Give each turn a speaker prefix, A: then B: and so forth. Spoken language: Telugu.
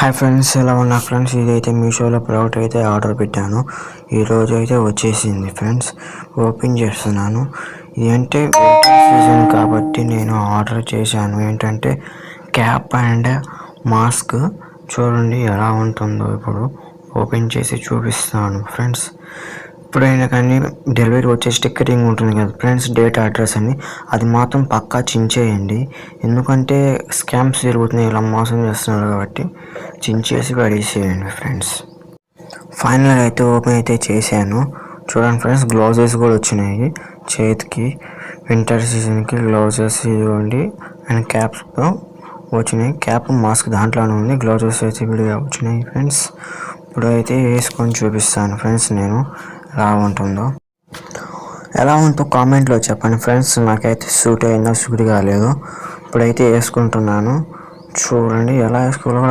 A: హాయ్ ఫ్రెండ్స్, ఎలా ఉన్నా ఫ్రెండ్స్? ఇదైతే మీషోలో ప్రోడక్ట్ అయితే ఆర్డర్ పెట్టాను. ఈరోజు అయితే వచ్చేసింది ఫ్రెండ్స్. ఓపెన్ చేస్తున్నాను. ఇది అంటే సీజన్ కాబట్టి నేను ఆర్డర్ చేశాను. ఏంటంటే క్యాప్ అండ్ మాస్క్. చూడండి ఎలా ఉంటుందో. ఇప్పుడు ఓపెన్ చేసి చూపిస్తాను ఫ్రెండ్స్. ఎప్పుడైనా కానీ డెలివరీ వచ్చే స్టిక్కరింగ్ ఉంటుంది కదా ఫ్రెండ్స్, డేట్ అడ్రస్ అని, అది మాత్రం పక్కా చించేయండి. ఎందుకంటే స్కామ్స్ జరుగుతున్నాయి, ఇలా మోసం చేస్తున్నారు కాబట్టి చించేసి పడేసేయండి ఫ్రెండ్స్. ఫైనల్ అయితే ఓపెన్ అయితే చేశాను. చూడండి ఫ్రెండ్స్, గ్లౌజెస్ కూడా వచ్చినాయి చేతికి. వింటర్ సీజన్కి గ్లౌజెస్ ఇవ్వండి అండ్ క్యాప్స్తో వచ్చినాయి. క్యాప్ మాస్క్ దాంట్లోనే ఉంది, గ్లౌజెస్ అయితే విడిగా వచ్చినాయి ఫ్రెండ్స్. ఇప్పుడు అయితే వేసుకొని చూపిస్తాను ఫ్రెండ్స్ నేను ఎలా ఉంటుందో కామెంట్లో చెప్పండి ఫ్రెండ్స్. నాకైతే సూట్ అయిందో సూట్ కాలేదు. ఇప్పుడైతే వేసుకుంటున్నాను. చూడండి ఎలా వేసుకోవాలో